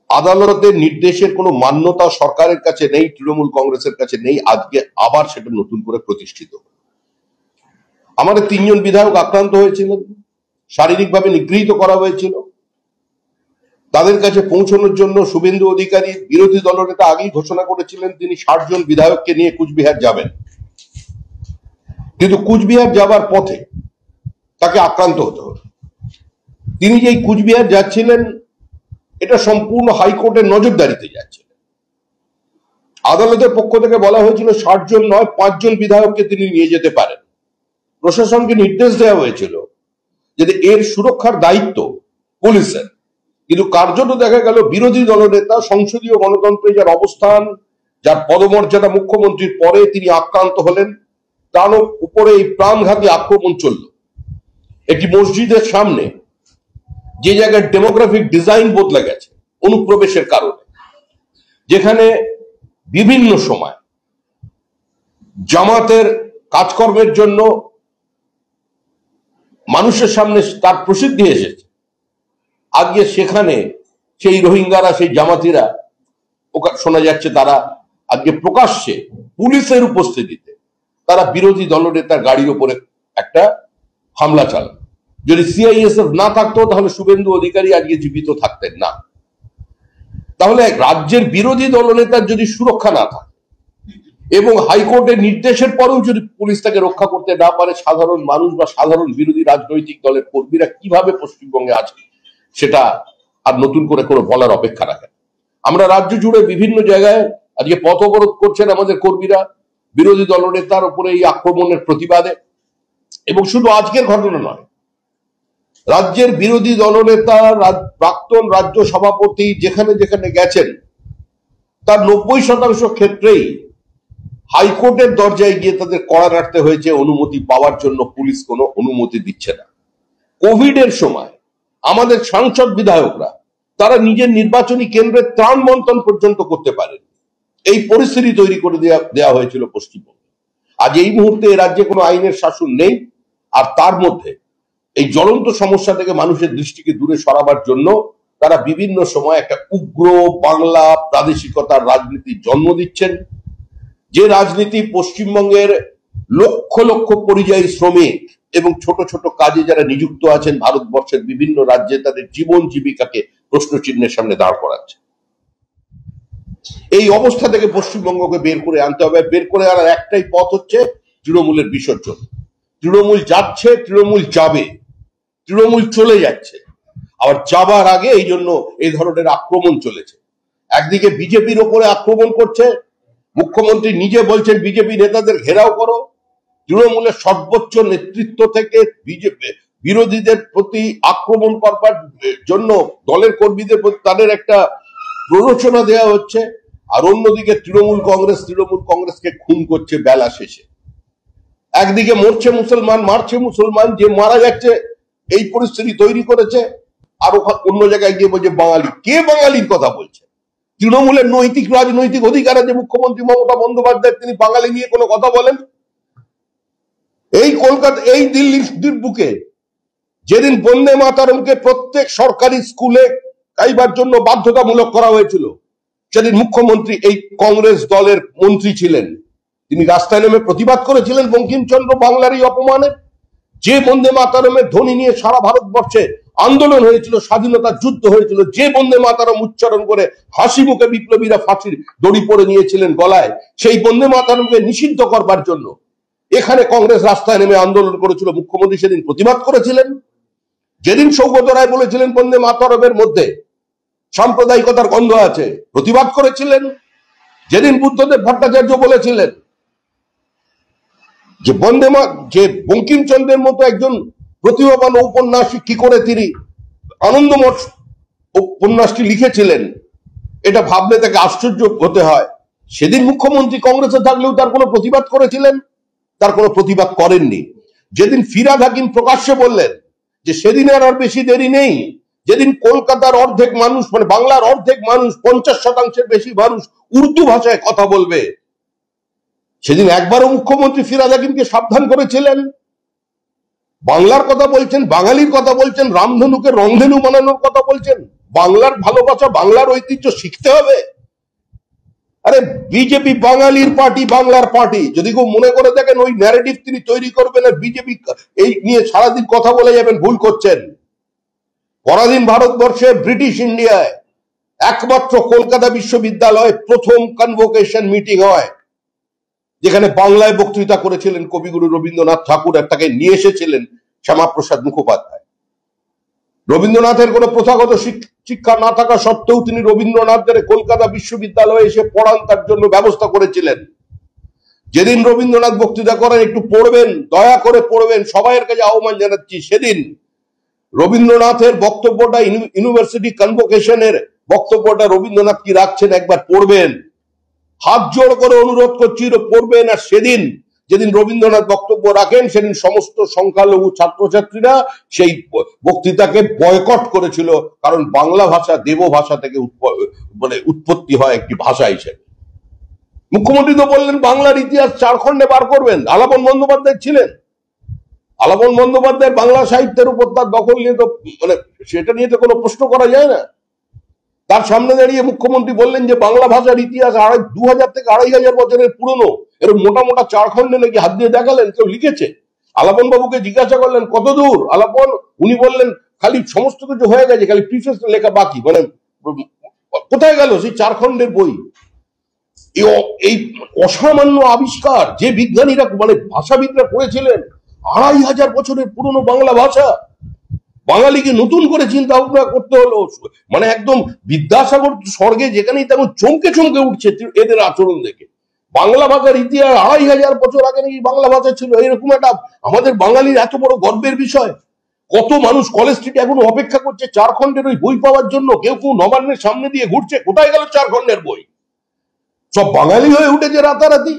আদালতের নির্দেশের কোনো মান্যতা সরকারের কাছে নেই, তৃণমূল কংগ্রেসের কাছে নেই। আজকে আবার সেটা নতুন করে প্রতিষ্ঠিত। আমাদের 3 জন বিধায়ক আক্রান্ত হয়েছিলেন, শারীরিকভাবে নিগৃহীত করা হয়েছিল। তাদের কাছে পৌঁছানোর জন্য শুভেন্দু অধিকারী বিরোধী দলনেতা আগেই ঘোষণা করেছিলেন তিনি 60 জন বিধায়ককে নিয়ে কুচবিহার যাবেন। কিন্তু কুচবিহার যাবার পথে তাকে আক্রান্ত হতে হলো। তিনি যেই কুচবিহার যাচ্ছিলেন, এটা সম্পূর্ণ হাইকোর্টের নজরদারিতে যাচ্ছিলেন। আদালতের পক্ষ থেকে বলা হয়েছিল 60 জন নয়, 5 জন বিধায়ককে তিনি নিয়ে যেতে পারেন। প্রশাসনকে নির্দেশ দেওয়া হয়েছিল যে এর সুরক্ষার দায়িত্ব পুলিশের। কিন্তু কার্যত দেখা গেল বিরোধী দলনেতা, সংসদীয় গণতন্ত্রে যার অবস্থান, যার পদমর্যাদা মুখ্যমন্ত্রীর পরে, তিনি আক্রান্ত হলেন। তার উপরে এই প্রাণঘাতী আক্রমণ চলল একটি মসজিদের সামনে, যে জায়গায় ডেমোগ্রাফিক ডিজাইন বদলে গেছে অনুপ্রবেশের কারণে, যেখানে বিভিন্ন সময় জামাতের কাজকর্মের জন্য মানুষের সামনে তার প্রসিদ্ধি এসেছে। আজকে সেখানে সেই রোহিঙ্গারা, সেই জামাতিরা, শোনা যাচ্ছে তারা আজকে প্রকাশ্যে পুলিশের উপস্থিতিতে তারা বিরোধী দলনেতার গাড়ির উপরে একটা হামলা চালান। যদি সিআইএসএফ না থাকতো তাহলে শুভেন্দু অধিকারী আজকে জীবিত থাকতেন না। তাহলে রাজ্যের বিরোধী দলনেতার যদি সুরক্ষা না থাকে এবং হাইকোর্টের নির্দেশের পরেও যদি পুলিশ তাকে রক্ষা করতে না পারে, সাধারণ মানুষ বা সাধারণ বিরোধী রাজনৈতিক দলের কর্মীরা কিভাবে পশ্চিমবঙ্গে আছে সেটা আর নতুন করে কোনো বলার অপেক্ষা রাখে। আমরা রাজ্য জুড়ে বিভিন্ন জায়গায় আজকে পথ অবরোধ করছেন আমাদের কর্মীরা বিরোধী দলনেতার উপরে এই আক্রমণের প্রতিবাদে। এবং শুধু আজকের ঘটনা নয়, রাজ্যের বিরোধী দলনেতা, প্রাক্তন রাজ্য সভাপতি যেখানে যেখানে গেছেন তার 90% ক্ষেত্রেই হাইকোর্টের দরজায় গিয়ে তাদের কড়া নাড়তে হয়েছে অনুমতি পাওয়ার জন্য। পুলিশ কোনো অনুমতি দিচ্ছে না। কোভিডের সময় আমাদের সাংসদ বিধায়করা তারা নিজের নির্বাচনী কেন্দ্রে ত্রাণ বন্টন পর্যন্ত করতে পারেন। এই পরিস্থিতি তৈরি করে দেওয়া হয়েছিল পশ্চিমবঙ্গে। আজ এই মুহূর্তে এ রাজ্যে কোনো আইনের শাসন নেই। আর তার মধ্যে এই জ্বলন্ত সমস্যা থেকে মানুষের দৃষ্টিকে দূরে সরাবার জন্য তারা বিভিন্ন সময় একটা উগ্র বাংলা প্রাদেশিকতার রাজনীতি জন্ম দিচ্ছেন, যে রাজনীতি পশ্চিমবঙ্গের লক্ষ লক্ষ পরিযায়ী শ্রমিক এবং ছোট ছোট কাজে যারা নিযুক্ত আছেন ভারতবর্ষের বিভিন্ন রাজ্যে তাদের জীবন জীবিকাকে প্রশ্নচিহ্নের সামনে দাঁড় করাচ্ছে। এই অবস্থা থেকে পশ্চিমবঙ্গকে বের করে আনতে হবে। বের করে আনার একটাই পথ হচ্ছে তৃণমূলের বিসর্জন। তৃণমূল যাচ্ছে, তৃণমূল যাবে, তৃণমূল চলে যাচ্ছে। আবার যাবার আগে এই জন্য এই ধরনের আক্রমণ চলেছে। একদিকে বিজেপির ওপরে আক্রমণ করছে, মুখ্যমন্ত্রী নিজে বলছেন বিজেপি নেতাদের ঘেরাও করো। তৃণমূলের সর্বোচ্চ নেতৃত্ব থেকে বিরোধীদের প্রতি আক্রমণ করবার জন্য দলের কর্মীদের প্রতি তাদের একটা প্ররোচনা দেওয়া হচ্ছে। আর অন্যদিকে তৃণমূল কংগ্রেসকে খুন করছে বেলা শেষে। একদিকে মরছে মুসলমান, মারছে মুসলমান, যে মারা যাচ্ছে এই পরিস্থিতি তৈরি করেছে। আর অন্য জায়গায় গিয়ে বলছে বাঙালি। কে বাঙালির কথা বলছে? তৃণমূলের নৈতিক রাজনৈতিক অধিকার আছে মুখ্যমন্ত্রী মমতা বন্দ্যোপাধ্যায়, তিনি বাঙালি নিয়ে কোনো কথা বলেন? এই কলকাতা, এই দিল্লির বুকে যেদিন বন্দে মাতরমকে প্রত্যেক সরকারি স্কুলে গাইবার জন্য বাধ্যতামূলক করা হয়েছিল, সেদিন মুখ্যমন্ত্রী এই কংগ্রেস দলের মন্ত্রী ছিলেন, তিনি রাস্তায় নেমে প্রতিবাদ করেছিলেন বঙ্কিমচন্দ্র বাংলার এই অপমানের। যে বন্দে মাতরমের ধ্বনি নিয়ে সারা ভারতবর্ষে আন্দোলন হয়েছিল, স্বাধীনতার যুদ্ধ হয়েছিল, যে বন্দে মাতরম উচ্চারণ করে হাসি মুখে বিপ্লবীরা ফাঁসির দড়ি পরে নিয়েছিলেন গলায়, সেই বন্দে মাতরমকে নিষিদ্ধ করবার জন্য এখানে কংগ্রেস রাস্তায় নেমে আন্দোলন করেছিল। মুখ্যমন্ত্রী সেদিন প্রতিবাদ করেছিলেন। যেদিন সৌগত রায় বলেছিলেন বন্দে মাতরমের মধ্যে সাম্প্রদায়িকতার গন্ধ আছে, প্রতিবাদ করেছিলেন। যেদিন বুদ্ধদেব ভট্টাচার্য বলেছিলেন যে যে বঙ্কিমচন্দ্রের মতো একজন প্রতিভাবান ঔপন্যাসিক কি করে তিনি আনন্দমঠ উপন্যাসটি লিখেছিলেন, এটা ভাবলে তাকে আশ্চর্য হতে হয়। সেদিন মুখ্যমন্ত্রী কংগ্রেসে থাকলেও তার কোনো প্রতিবাদ করেছিলেন? তার কোনো প্রতিবাদ করেননি। যেদিন ফিরহাদ হাকিম প্রকাশ্যে বললেন যে সেদিন আর বেশি দেরি নেই, যেদিন কলকাতার অর্ধেক মানুষ, মানে বাংলার অর্ধেক মানুষ, 50% বেশি মানুষ উর্দু ভাষায় কথা বলবে, সেদিন একবারও মুখ্যমন্ত্রী ফিরহাদ হাকিমকে সাবধান করেছিলেন? বাংলার কথা বলছেন, বাঙালির কথা বলছেন, রামধনুকে রংধনু বানানোর কথা বলছেন। বাংলার ভালোবাসা, বাংলার ঐতিহ্য শিখতে হবে। আরে বিজেপি বাঙালির পার্টি, বাংলার পার্টি। যদি কেউ মনে করে দেখেন ওই ন্যারেটিভ তিনি তৈরি করবেন আর বিজেপি এই নিয়ে সারাদিন কথা বলে যাবেন, ভুল করছেন। পরাধীন ভারতবর্ষে ব্রিটিশ ইন্ডিয়ায় একমাত্র কলকাতা বিশ্ববিদ্যালয়ে প্রথম কনভোকেশন মিটিং হয়, যেখানে বাংলায় বক্তৃতা করেছিলেন কবিগুরু রবীন্দ্রনাথ ঠাকুর, আর তাকে নিয়ে এসেছিলেন শ্যামাপ্রসাদ মুখোপাধ্যায়। রবীন্দ্রনাথের কোনো প্রথাগত শিক্ষা না থাকা সত্ত্বেও তিনি রবীন্দ্রনাথদের কলকাতা বিশ্ববিদ্যালয়ে এসে পড়ান, তার জন্য ব্যবস্থা করেছিলেন। যেদিন রবীন্দ্রনাথ বক্তৃতা করেন, একটু পড়বেন, দয়া করে পড়বেন, সবাইয়ের কাছে আহ্বান জানাচ্ছি। সেদিন রবীন্দ্রনাথের বক্তব্যটা, ইউনিভার্সিটি কনভোকেশনের বক্তব্যটা রবীন্দ্রনাথ কি রাখছেন একবার পড়বেন, হাত জোড় করে অনুরোধ করছি পড়বেন। আর সেদিন যেদিন রবীন্দ্রনাথ বক্তব্য রাখেন, সেদিন সমস্ত সংখ্যালঘু ছাত্রছাত্রীরা সেই বক্তৃতাকে বয়কট করেছিল, কারণ বাংলা ভাষা দেব ভাষা থেকে উৎপত্তি হয় একটি ভাষা হিসেবে। মুখ্যমন্ত্রী তো বললেন বাংলার ইতিহাস 4 খণ্ডে বার করবেন। আলাপন বন্দ্যোপাধ্যায় ছিলেন। আলাপন বন্দ্যোপাধ্যায় বাংলা সাহিত্যের উপর তার দখল নিয়ে তো সেটা নিয়ে তো কোনো প্রশ্ন করা যায় না। তার সামনে দাঁড়িয়ে মুখ্যমন্ত্রী বললেন যে বাংলা ভাষার ইতিহাস 2000 থেকে 2500 বছরের পুরনো। এর মোটা মোটা 4 খণ্ডে নাকি হাত দিয়ে দেখালেন কেউ লিখেছে। আলাপন বাবুকে জিজ্ঞাসা করলেন কত দূর আলাপন, উনি বললেন খালি সমস্ত কিছু হয়ে গেছে, খালি প্রিফেস লেখা বাকি। কোথায় গেল সেই 4 খণ্ডের বই? এই অসামান্য আবিষ্কার যে বিজ্ঞানীরা ভাষাবিদরা করেছিলেন, 2500 বছরের পুরনো বাংলা ভাষা, বাঙালিকে নতুন করে চিন্তা ভাবনা করতে হলো। একদম বিদ্যাসাগর স্বর্গে যেখানেই তেমন চমকে চমকে উঠছে এদের আচরণ দেখে। বাংলা ভাষার ইতিহাস 2500 বছর আগে নাকি বাংলা ভাষা ছিল, এরকম একটা আমাদের বাঙালির এত বড় গর্বের বিষয়। কত মানুষ কলেজ স্ট্রিটে এখন অপেক্ষা করছে 4 খণ্ডের ওই বই পাওয়ার জন্য। কেউ কেউ নবান্নের সামনে দিয়ে ঘুরছে, কোথায় গেল 4 খণ্ডের বই? সব বাঙালি হয়ে উঠেছে রাতারাতি।